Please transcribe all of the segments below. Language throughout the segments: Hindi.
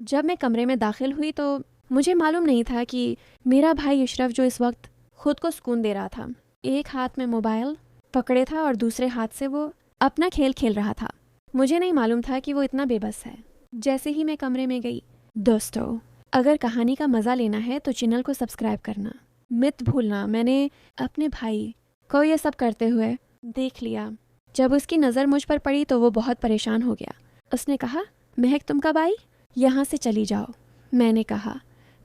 जब मैं कमरे में दाखिल हुई तो मुझे मालूम नहीं था कि मेरा भाई अशरफ जो इस वक्त खुद को सुकून दे रहा था, एक हाथ में मोबाइल पकड़े था और दूसरे हाथ से वो अपना खेल खेल रहा था। मुझे नहीं मालूम था कि वो इतना बेबस है। जैसे ही मैं कमरे में गई, दोस्तों अगर कहानी का मज़ा लेना है तो चैनल को सब्सक्राइब करना मत भूलना। मैंने अपने भाई को ये सब करते हुए देख लिया। जब उसकी नज़र मुझ पर पड़ी तो वो बहुत परेशान हो गया। उसने कहा, महक तुम कब आई? यहाँ से चली जाओ। मैंने कहा,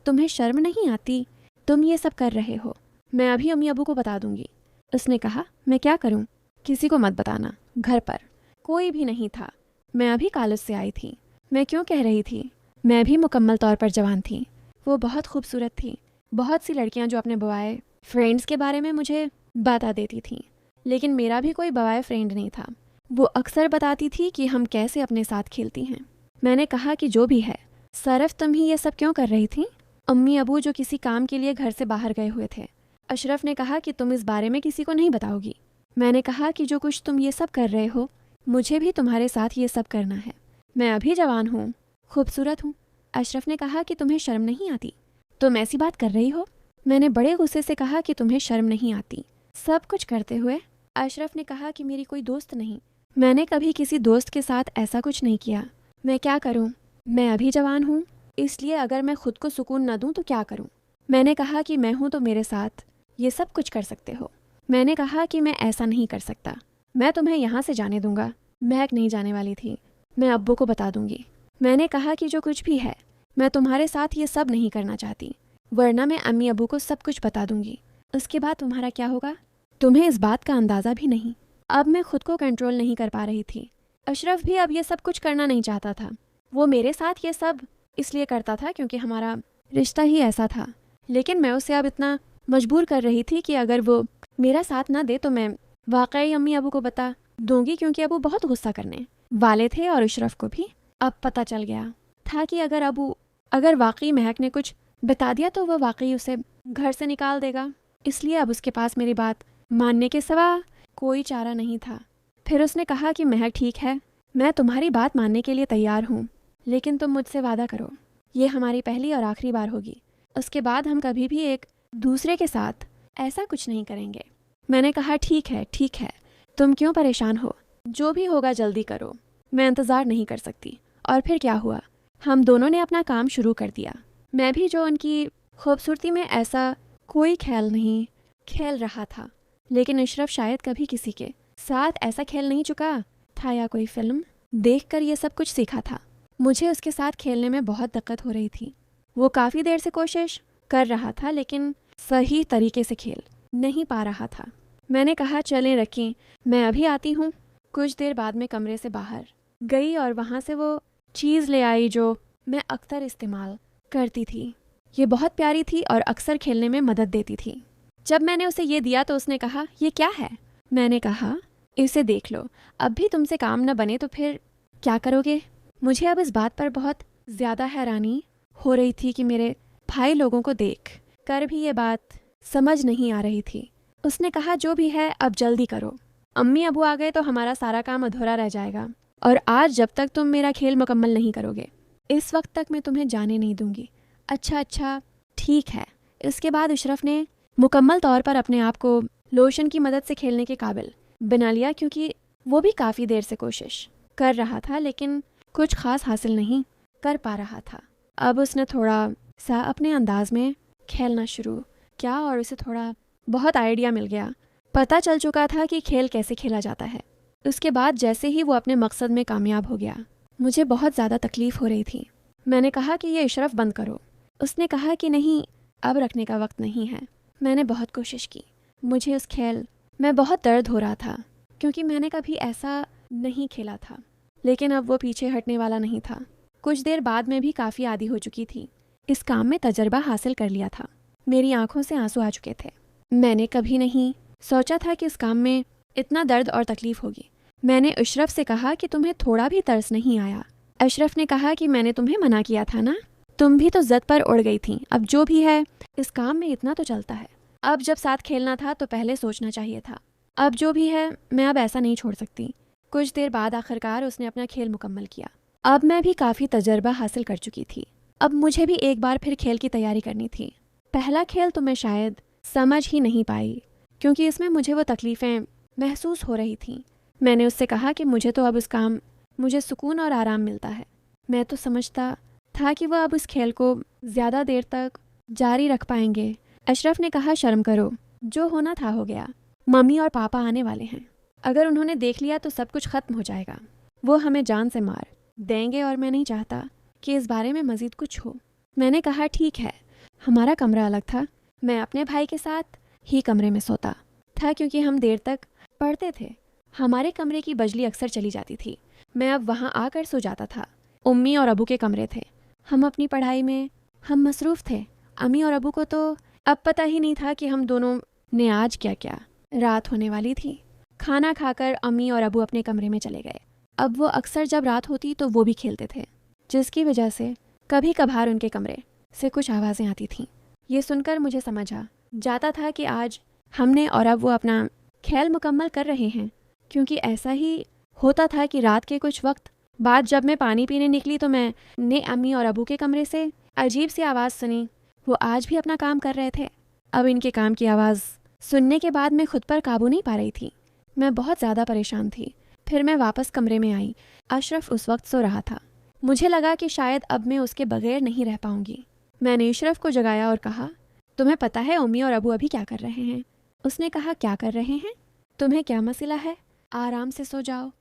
तुम्हें शर्म नहीं आती? तुम ये सब कर रहे हो। मैं अभी अम्मी अबू को बता दूंगी। उसने कहा, मैं क्या करूं? किसी को मत बताना। घर पर कोई भी नहीं था। मैं अभी कॉलेज से आई थी। मैं क्यों कह रही थी? मैं भी मुकम्मल तौर पर जवान थी। वो बहुत खूबसूरत थी। बहुत सी लड़कियां जो अपने बॉय फ्रेंड्स के बारे में मुझे बता देती थीं, लेकिन मेरा भी कोई बॉय फ्रेंड नहीं था। वो अक्सर बताती थी कि हम कैसे अपने साथ खेलती हैं। मैंने कहा कि जो भी है, सरफ तुम ही ये सब क्यों कर रही थी? अम्मी अबू जो किसी काम के लिए घर से बाहर गए हुए थे। अशरफ ने कहा कि तुम इस बारे में किसी को नहीं बताओगी। मैंने कहा कि जो कुछ तुम ये सब कर रहे हो, मुझे भी तुम्हारे साथ ये सब करना है। मैं अभी जवान हूँ, खूबसूरत हूँ। अशरफ ने कहा कि तुम्हें शर्म नहीं आती? तुम ऐसी बात कर रही हो? मैंने बड़े गुस्से से कहा कि तुम्हें शर्म नहीं आती? सब कुछ करते हुए अशरफ ने कहा कि मेरी कोई दोस्त नहीं। मैंने कभी किसी दोस्त के साथ ऐसा कुछ नहीं किया। मैं क्या करूं? मैं अभी जवान हूं, इसलिए अगर मैं खुद को सुकून न दूं तो क्या करूं? मैंने कहा कि मैं हूं तो मेरे साथ ये सब कुछ कर सकते हो। मैंने कहा कि मैं ऐसा नहीं कर सकता। मैं तुम्हें यहाँ से जाने दूंगा। महक नहीं जाने वाली थी। मैं अब्बू को बता दूंगी। मैंने कहा कि जो कुछ भी है, मैं तुम्हारे साथ ये सब नहीं करना चाहती, वरना मैं अम्मी अब्बू को सब कुछ बता दूंगी। उसके बाद तुम्हारा क्या होगा, तुम्हें इस बात का अंदाज़ा भी नहीं। अब मैं खुद को कंट्रोल नहीं कर पा रही थी। अशरफ भी अब ये सब कुछ करना नहीं चाहता था। वो मेरे साथ ये सब इसलिए करता था क्योंकि हमारा रिश्ता ही ऐसा था। लेकिन मैं उसे अब इतना मजबूर कर रही थी कि अगर वो मेरा साथ ना दे तो मैं वाकई अम्मी अबू को बता दूंगी, क्योंकि अबू बहुत गुस्सा करने वाले थे। और अशरफ को भी अब पता चल गया था कि अगर वाकई महक ने कुछ बता दिया तो वह वाकई उसे घर से निकाल देगा। इसलिए अब उसके पास मेरी बात मानने के सिवा कोई चारा नहीं था। फिर उसने कहा कि महक ठीक है, मैं तुम्हारी बात मानने के लिए तैयार हूँ, लेकिन तुम मुझसे वादा करो, ये हमारी पहली और आखिरी बार होगी। उसके बाद हम कभी भी एक दूसरे के साथ ऐसा कुछ नहीं करेंगे। मैंने कहा, ठीक है, तुम क्यों परेशान हो? जो भी होगा जल्दी करो, मैं इंतज़ार नहीं कर सकती। और फिर क्या हुआ? हम दोनों ने अपना काम शुरू कर दिया। मैं भी जो उनकी खूबसूरती में ऐसा कोई ख्याल नहीं खेल रहा था, लेकिन अशरफ शायद कभी किसी के साथ ऐसा खेल नहीं चुका था या कोई फिल्म देखकर ये सब कुछ सीखा था। मुझे उसके साथ खेलने में बहुत दिक्कत हो रही थी। वो काफ़ी देर से कोशिश कर रहा था, लेकिन सही तरीके से खेल नहीं पा रहा था। मैंने कहा, चलें रखें, मैं अभी आती हूँ। कुछ देर बाद में कमरे से बाहर गई और वहाँ से वो चीज़ ले आई जो मैं अक्सर इस्तेमाल करती थी। ये बहुत प्यारी थी और अक्सर खेलने में मदद देती थी। जब मैंने उसे ये दिया तो उसने कहा, ये क्या है? मैंने कहा, इसे देख लो। अब भी तुमसे काम न बने तो फिर क्या करोगे? मुझे अब इस बात पर बहुत ज़्यादा हैरानी हो रही थी कि मेरे भाई लोगों को देख कर भी ये बात समझ नहीं आ रही थी। उसने कहा, जो भी है अब जल्दी करो, अम्मी अबू आ गए तो हमारा सारा काम अधूरा रह जाएगा, और आज जब तक तुम मेरा खेल मुकम्मल नहीं करोगे, इस वक्त तक मैं तुम्हें जाने नहीं दूंगी। अच्छा, ठीक है। इसके बाद अशरफ ने मुकम्मल तौर पर अपने आप को लोशन की मदद से खेलने के काबिल बना लिया, क्योंकि वो भी काफ़ी देर से कोशिश कर रहा था, लेकिन कुछ ख़ास हासिल नहीं कर पा रहा था। अब उसने थोड़ा सा अपने अंदाज में खेलना शुरू किया और उसे थोड़ा बहुत आइडिया मिल गया। पता चल चुका था कि खेल कैसे खेला जाता है। उसके बाद जैसे ही वो अपने मकसद में कामयाब हो गया, मुझे बहुत ज़्यादा तकलीफ़ हो रही थी। मैंने कहा कि ये इशरफ बंद करो। उसने कहा कि नहीं, अब रखने का वक्त नहीं है। मैंने बहुत कोशिश की। मुझे उस खेल में बहुत दर्द हो रहा था, क्योंकि मैंने कभी ऐसा नहीं खेला था। लेकिन अब वो पीछे हटने वाला नहीं था। कुछ देर बाद में भी काफ़ी आदी हो चुकी थी। इस काम में तजर्बा हासिल कर लिया था। मेरी आंखों से आंसू आ चुके थे। मैंने कभी नहीं सोचा था कि इस काम में इतना दर्द और तकलीफ़ होगी। मैंने अशरफ से कहा कि तुम्हें थोड़ा भी तरस नहीं आया? अशरफ ने कहा कि मैंने तुम्हें मना किया था ना, तुम भी तो ज़द पर उड़ गई थी। अब जो भी है, इस काम में इतना तो चलता है। अब जब साथ खेलना था तो पहले सोचना चाहिए था। अब जो भी है, मैं अब ऐसा नहीं छोड़ सकती। कुछ देर बाद आखिरकार उसने अपना खेल मुकम्मल किया। अब मैं भी काफ़ी तजर्बा हासिल कर चुकी थी। अब मुझे भी एक बार फिर खेल की तैयारी करनी थी। पहला खेल तो मैं शायद समझ ही नहीं पाई, क्योंकि इसमें मुझे वो तकलीफ़ें महसूस हो रही थीं। मैंने उससे कहा कि मुझे तो अब उस काम मुझे सुकून और आराम मिलता है। मैं तो समझता था कि वह अब उस खेल को ज़्यादा देर तक जारी रख पाएंगे। अशरफ ने कहा, शर्म करो, जो होना था हो गया। मम्मी और पापा आने वाले हैं, अगर उन्होंने देख लिया तो सब कुछ ख़त्म हो जाएगा। वो हमें जान से मार देंगे और मैं नहीं चाहता कि इस बारे में मज़ीद कुछ हो। मैंने कहा, ठीक है। हमारा कमरा अलग था। मैं अपने भाई के साथ ही कमरे में सोता था, क्योंकि हम देर तक पढ़ते थे। हमारे कमरे की बिजली अक्सर चली जाती थी। मैं अब वहाँ आकर सो जाता था। उम्मी और अबू के कमरे थे। हम अपनी पढ़ाई में हम मसरूफ़ थे। अम्मी और अबू को तो अब पता ही नहीं था कि हम दोनों ने आज क्या क्या। रात होने वाली थी। खाना खाकर अम्मी और अबू अपने कमरे में चले गए। अब वो अक्सर जब रात होती तो वो भी खेलते थे, जिसकी वजह से कभी कभार उनके कमरे से कुछ आवाज़ें आती थीं। ये सुनकर मुझे समझ आ जाता था कि आज हमने और अब वो अपना खेल मुकम्मल कर रहे हैं, क्योंकि ऐसा ही होता था कि रात के कुछ वक्त बाद जब मैं पानी पीने निकली तो मैंने अम्मी और अबू के कमरे से अजीब सी आवाज़ सुनी। वो आज भी अपना काम कर रहे थे। अब इनके काम की आवाज़ सुनने के बाद मैं खुद पर काबू नहीं पा रही थी। मैं बहुत ज़्यादा परेशान थी। फिर मैं वापस कमरे में आई। अशरफ उस वक्त सो रहा था। मुझे लगा कि शायद अब मैं उसके बगैर नहीं रह पाऊंगी। मैंने अशरफ को जगाया और कहा, तुम्हें पता है अम्मी और अबू अभी क्या कर रहे हैं? उसने कहा, क्या कर रहे हैं? तुम्हें क्या मसला है? आराम से सो जाओ,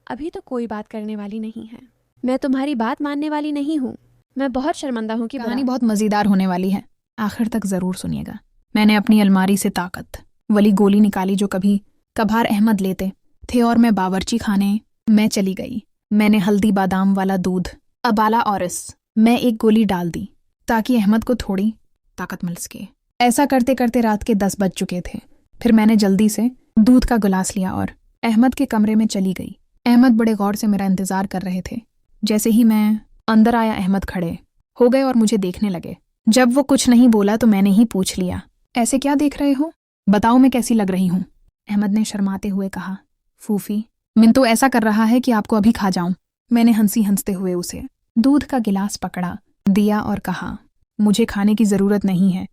अभी तो कोई बात करने वाली नहीं है। मैं तुम्हारी बात मानने वाली नहीं हूँ। मैं बहुत शर्मिंदा हूँ कि कहानी बहुत मज़ेदार होने वाली है, आखिर तक ज़रूर सुनिएगा। मैंने अपनी अलमारी से ताकत वाली गोली निकाली जो कभी कभार अहमद लेते थे और मैं बावर्ची खाने में चली गई। मैंने हल्दी बादाम वाला दूध अबाला और मैं एक गोली डाल दी ताकि अहमद को थोड़ी ताकत मिल सके। ऐसा करते करते रात के 10 बज चुके थे। फिर मैंने जल्दी से दूध का गिलास लिया और अहमद के कमरे में चली गई। अहमद बड़े गौर से मेरा इंतजार कर रहे थे। जैसे ही मैं अंदर आया, अहमद खड़े हो गए और मुझे देखने लगे। जब वो कुछ नहीं बोला तो मैंने ही पूछ लिया, ऐसे क्या देख रहे हो? बताओ मैं कैसी लग रही हूँ? अहमद ने शर्माते हुए कहा, फूफी, मिन तो ऐसा कर रहा है कि आपको अभी खा जाऊं। मैंने हंसते हुए उसे दूध का गिलास पकड़ा दिया और कहा, मुझे खाने की जरूरत नहीं है,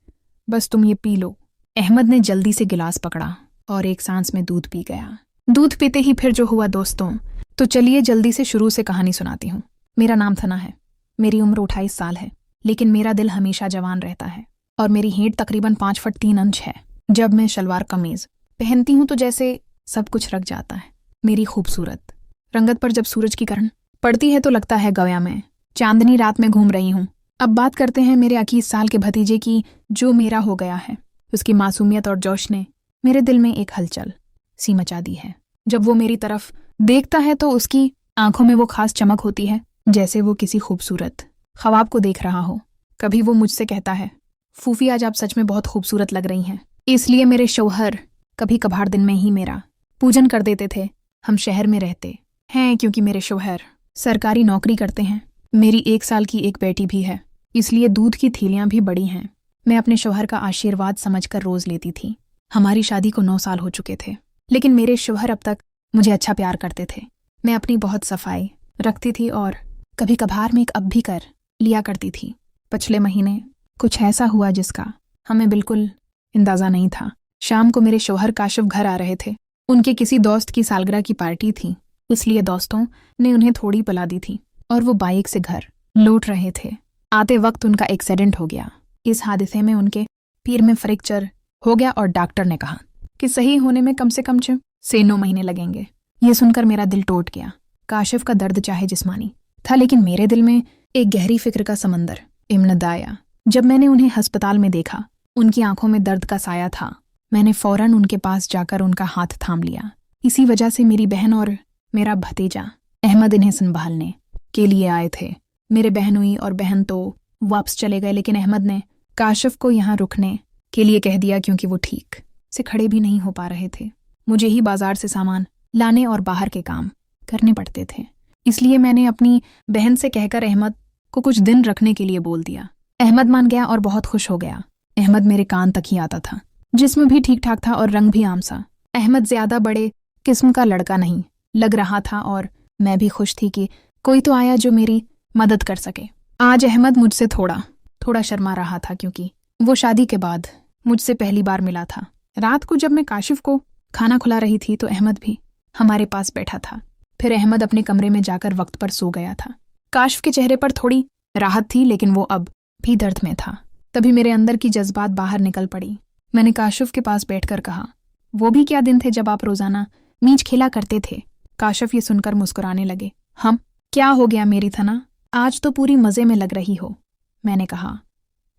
बस तुम ये पी लो। अहमद ने जल्दी से गिलास पकड़ा और एक सांस में दूध पी गया। दूध पीते ही फिर जो हुआ दोस्तों, तो चलिए जल्दी से शुरू से कहानी सुनाती हूँ। मेरा नाम थना है। मेरी उम्र 28 साल है, लेकिन मेरा दिल हमेशा जवान रहता है और मेरी हेट तकरीबन 5 फुट 3 इंच है। जब मैं शलवार कमीज पहनती हूँ तो जैसे सब कुछ रख जाता है। मेरी खूबसूरत रंगत पर जब सूरज की किरण पड़ती है तो लगता है गया मैं चांदनी रात में घूम रही हूँ। अब बात करते हैं मेरे 21 साल के भतीजे की, जो मेरा हो गया है। उसकी मासूमियत और जोश ने मेरे दिल में एक हलचल सी मचा दी है। जब वो मेरी तरफ देखता है तो उसकी आंखों में वो खास चमक होती है, जैसे वो किसी खूबसूरत ख्वाब को देख रहा हो। कभी वो मुझसे कहता है, फूफी आज आप सच में बहुत खूबसूरत लग रही हैं। इसलिए मेरे शौहर कभी कभार दिन में ही मेरा पूजन कर देते थे। हम शहर में रहते हैं क्योंकि मेरे शौहर सरकारी नौकरी करते हैं। मेरी 1 साल की एक बेटी भी है, इसलिए दूध की थैलियां भी बड़ी हैं। मैं अपने शौहर का आशीर्वाद समझकर रोज लेती थी। हमारी शादी को 9 साल हो चुके थे, लेकिन मेरे शौहर अब तक मुझे अच्छा प्यार करते थे। मैं अपनी बहुत सफाई रखती थी और कभी कभार मेकअप भी कर लिया करती थी। पिछले महीने कुछ ऐसा हुआ जिसका हमें बिल्कुल अंदाजा नहीं था। शाम को मेरे शौहर काशिफ घर आ रहे थे। उनके किसी दोस्त की सालगिरह की पार्टी थी, इसलिए दोस्तों ने उन्हें थोड़ी पिला दी थी और वो बाइक से घर लौट रहे थे। आते वक्त उनका एक्सीडेंट हो गया। इस हादसे में उनके पैर में फ्रैक्चर हो गया और डॉक्टर ने कहा कि सही होने में कम से कम 6 से 9 महीने लगेंगे। ये सुनकर मेरा दिल टूट गया। काशिफ का दर्द चाहे जिस्मानी था, लेकिन मेरे दिल में एक गहरी फिक्र का समंदर इमनद आया। जब मैंने उन्हें अस्पताल में देखा, उनकी आंखों में दर्द का साया था। मैंने फौरन उनके पास जाकर उनका हाथ थाम लिया। इसी वजह से मेरी बहन और मेरा भतीजा अहमद इन्हें संभालने के लिए आए थे। मेरे बहनोई और बहन तो वापस चले गए, लेकिन अहमद ने काशिफ को यहाँ रुकने के लिए कह दिया क्योंकि वो ठीक से खड़े भी नहीं हो पा रहे थे। मुझे ही बाजार से सामान लाने और बाहर के काम करने पड़ते थे, इसलिए मैंने अपनी बहन से कहकर अहमद को कुछ दिन रखने के लिए बोल दिया। अहमद मान गया और बहुत खुश हो गया। अहमद मेरे कान तक ही आता था, जिस्म भी ठीक ठाक था और रंग भी आम सा। अहमद ज्यादा बड़े किस्म का लड़का नहीं लग रहा था और मैं भी खुश थी कि कोई तो आया जो मेरी मदद कर सके। आज अहमद मुझसे थोड़ा शर्मा रहा था क्योंकि वो शादी के बाद मुझसे पहली बार मिला था। रात को जब मैं काशिफ को खाना खिला रही थी तो अहमद भी हमारे पास बैठा था। फिर अहमद अपने कमरे में जाकर वक्त पर सो गया था। काशिफ के चेहरे पर थोड़ी राहत थी, लेकिन वो अब भी दर्द में था। तभी मेरे अंदर की जज्बात बाहर निकल पड़ी। मैंने काशिफ के पास बैठकर कहा, वो भी क्या दिन थे जब आप रोजाना मीच खेला करते थे। काशिफ ये सुनकर मुस्कुराने लगे। हम क्या हो गया मेरी थना, आज तो पूरी मजे में लग रही हो। मैंने कहा,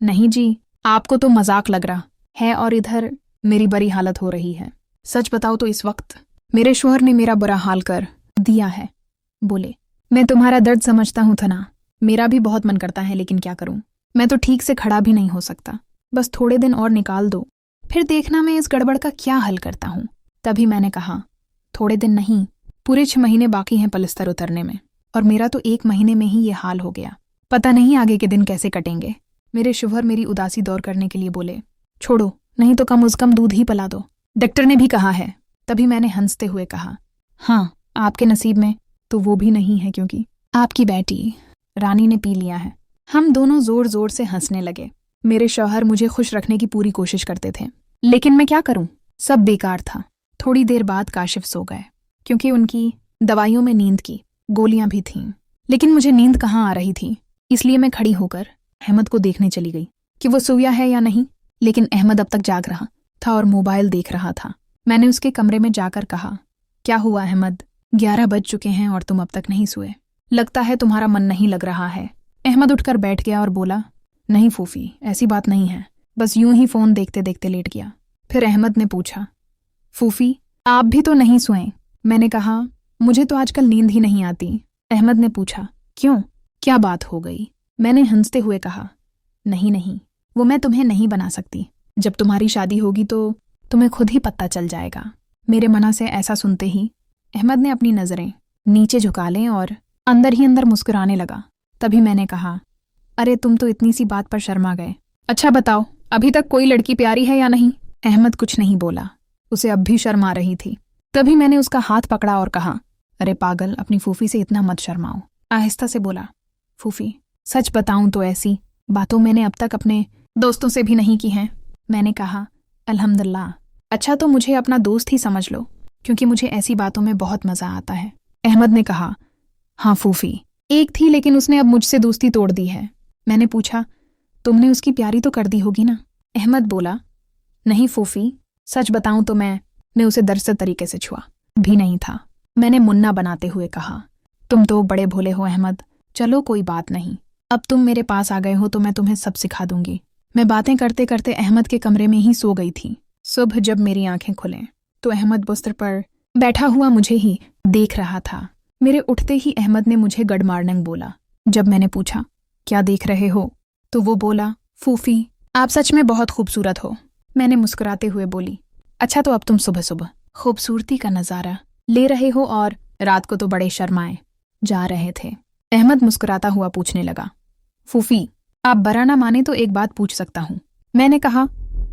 नहीं जी, आपको तो मजाक लग रहा है और इधर मेरी बड़ी हालत हो रही है। सच बताओ तो इस वक्त मेरे शोहर ने मेरा बुरा हाल कर दिया है। बोले, मैं तुम्हारा दर्द समझता हूं थना, मेरा भी बहुत मन करता है, लेकिन क्या करूं, मैं तो ठीक से खड़ा भी नहीं हो सकता। बस थोड़े दिन और निकाल दो, फिर देखना मैं इस गड़बड़ का क्या हल करता हूं। तभी मैंने कहा, थोड़े दिन नहीं, पूरे 6 महीने बाकी हैं पलस्तर उतरने में, और मेरा तो 1 महीने में ही ये हाल हो गया। पता नहीं आगे के दिन कैसे कटेंगे। मेरे शोहर मेरी उदासी दूर करने के लिए बोले, छोड़ो, नहीं तो कम से कम दूध ही पिला दो, डॉक्टर ने भी कहा है। तभी मैंने हंसते हुए कहा, हाँ, आपके नसीब में तो वो भी नहीं है, क्योंकि आपकी बेटी रानी ने पी लिया है। हम दोनों जोर जोर से हंसने लगे। मेरे शौहर मुझे खुश रखने की पूरी कोशिश करते थे, लेकिन मैं क्या करूं, सब बेकार था। थोड़ी देर बाद काशिफ सो गए, क्योंकि उनकी दवाइयों में नींद की गोलियां भी थीं। लेकिन मुझे नींद कहाँ आ रही थी, इसलिए मैं खड़ी होकर अहमद को देखने चली गई कि वो सोया है या नहीं। लेकिन अहमद अब तक जाग रहा था और मोबाइल देख रहा था। मैंने उसके कमरे में जाकर कहा, क्या हुआ अहमद, 11 बज चुके हैं और तुम अब तक नहीं सोए, लगता है तुम्हारा मन नहीं लग रहा है। अहमद उठकर बैठ गया और बोला, नहीं फूफी, ऐसी बात नहीं है, बस यूं ही फोन देखते देखते लेट गया। फिर अहमद ने पूछा, फूफी आप भी तो नहीं सोए। मैंने कहा, मुझे तो आजकल नींद ही नहीं आती। अहमद ने पूछा, क्यों, क्या बात हो गई। मैंने हंसते हुए कहा, नहीं, वो मैं तुम्हें नहीं बना सकती। जब तुम्हारी शादी होगी तो तुम्हें खुद ही पता चल जाएगा। मेरे मना से ऐसा सुनते ही अहमद ने अपनी नजरें नीचे झुका लें और अंदर ही अंदर मुस्कुराने लगा। तभी मैंने कहा, अरे तुम तो इतनी सी बात पर शर्मा गए। अच्छा बताओ, अभी तक कोई लड़की प्यारी है या नहीं। अहमद कुछ नहीं बोला, उसे अब भी शर्म आ रही थी। तभी मैंने उसका हाथ पकड़ा और कहा, अरे पागल, अपनी फूफी से इतना मत शर्माओ। आहिस्ता से बोला, फूफी सच बताऊं तो ऐसी बातों मैंने अब तक अपने दोस्तों से भी नहीं की हैं। मैंने कहा, अल्हम्दुलिल्लाह, अच्छा तो मुझे अपना दोस्त ही समझ लो, क्योंकि मुझे ऐसी बातों में बहुत मजा आता है। अहमद ने कहा, हाँ फूफी, एक थी लेकिन उसने अब मुझसे दोस्ती तोड़ दी है। मैंने पूछा, तुमने उसकी प्यारी तो कर दी होगी ना। अहमद बोला, नहीं फूफी, सच बताऊं तो मैं उसे दरअसल तरीके से छुआ भी नहीं था। मैंने मुन्ना बनाते हुए कहा, तुम तो बड़े भोले हो अहमद, चलो कोई बात नहीं, अब तुम मेरे पास आ गए हो तो मैं तुम्हें सब सिखा दूंगी। मैं बातें करते करते अहमद के कमरे में ही सो गई थी। सुबह जब मेरी आंखें खुलें तो अहमद बिस्तर पर बैठा हुआ मुझे ही देख रहा था। मेरे उठते ही अहमद ने मुझे गड मार्निंग बोला। जब मैंने पूछा, क्या देख रहे हो, तो वो बोला, फूफी आप सच में बहुत खूबसूरत हो। मैंने मुस्कुराते हुए बोली, अच्छा तो अब तुम सुबह सुबह खूबसूरती का नजारा ले रहे हो और रात को तो बड़े शर्माए जा रहे थे। अहमद मुस्कुराता हुआ पूछने लगा, फूफी आप बरा ना माने तो एक बात पूछ सकता हूँ। मैंने कहा,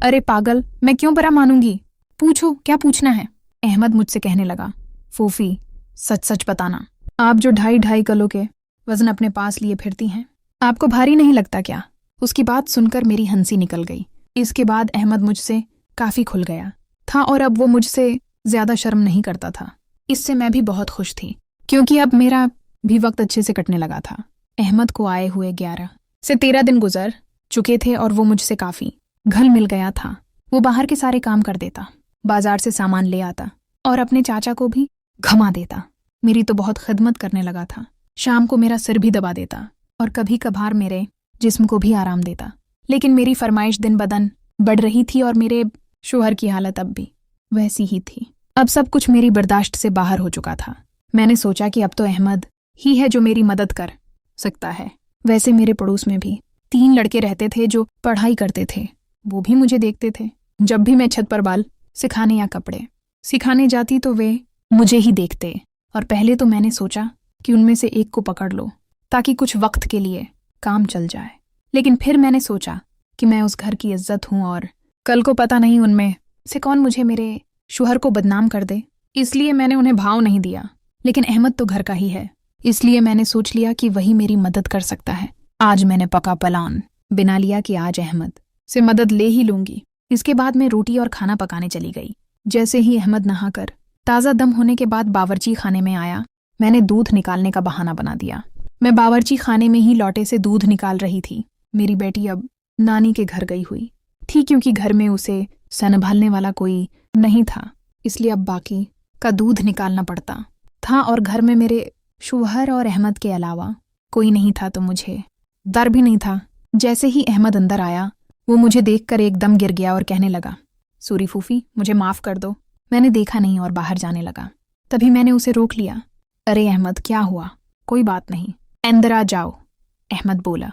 अरे पागल, मैं क्यों बरा मानूंगी, पूछो क्या पूछना है। अहमद मुझसे कहने लगा, फूफी सच सच बताना, आप जो 2.5 किलो के वजन अपने पास लिए फिरती हैं, आपको भारी नहीं लगता क्या। उसकी बात सुनकर मेरी हंसी निकल गई। इसके बाद अहमद मुझसे काफी खुल गया था और अब वो मुझसे ज्यादा शर्म नहीं करता था। इससे मैं भी बहुत खुश थी, क्योंकि अब मेरा भी वक्त अच्छे से कटने लगा था। अहमद को आए हुए 11 से 13 दिन गुजर चुके थे और वो मुझसे काफी घुल मिल गया था। वो बाहर के सारे काम कर देता, बाजार से सामान ले आता और अपने चाचा को भी घुमा देता। मेरी तो बहुत खिदमत करने लगा था। शाम को मेरा सिर भी दबा देता और कभी कभार मेरे जिस्म को भी आराम देता। लेकिन मेरी फरमाइश दिन बदन बढ़ रही थी और मेरे शोहर की हालत अब भी वैसी ही थी। अब सब कुछ मेरी बर्दाश्त से बाहर हो चुका था। मैंने सोचा कि अब तो अहमद ही है जो मेरी मदद कर सकता है। वैसे मेरे पड़ोस में भी 3 लड़के रहते थे जो पढ़ाई करते थे। वो भी मुझे देखते थे। जब भी मैं छत पर बाल सिखाने या कपड़े सिखाने जाती तो वे मुझे ही देखते, और पहले तो मैंने सोचा कि उनमें से एक को पकड़ लो ताकि कुछ वक्त के लिए काम चल जाए। लेकिन फिर मैंने सोचा कि मैं उस घर की इज्जत हूं और कल को पता नहीं उनमें से कौन मुझे मेरे शोहर को बदनाम कर दे, इसलिए मैंने उन्हें भाव नहीं दिया। लेकिन अहमद तो घर का ही है, इसलिए मैंने सोच लिया कि वही मेरी मदद कर सकता है। आज मैंने पका प्लान बना लिया कि आज अहमद से मदद ले ही लूंगी। इसके बाद मैं रोटी और खाना पकाने चली गई। जैसे ही अहमद नहाकर ताज़ा दम होने के बाद बावर्ची खाने में आया, मैंने दूध निकालने का बहाना बना दिया। मैं बावर्ची खाने में ही लौटे से दूध निकाल रही थी। मेरी बेटी अब नानी के घर गई हुई थी, क्योंकि घर में उसे संभालने वाला कोई नहीं था, इसलिए अब बाकी का दूध निकालना पड़ता था। और घर में मेरे शौहर और अहमद के अलावा कोई नहीं था, तो मुझे डर भी नहीं था। जैसे ही अहमद अंदर आया, वो मुझे देखकर एकदम गिर गया और कहने लगा, सूरी फूफी, मुझे माफ़ कर दो। मैंने देखा नहीं और बाहर जाने लगा। तभी मैंने उसे रोक लिया। अरे अहमद, क्या हुआ? कोई बात नहीं, अंदर आ जाओ, अहमद बोला।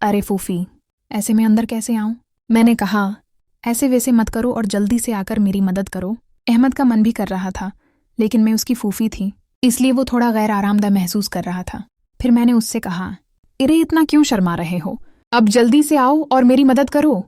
अरे फूफी, ऐसे में अंदर कैसे आऊं? मैंने कहा, ऐसे वैसे मत करो और जल्दी से आकर मेरी मदद करो। अहमद का मन भी कर रहा था, लेकिन मैं उसकी फूफी थी, इसलिए वो थोड़ा गैर आरामदायक महसूस कर रहा था। फिर मैंने उससे कहा, अरे इतना क्यों शर्मा रहे हो? अब जल्दी से आओ और मेरी मदद करो।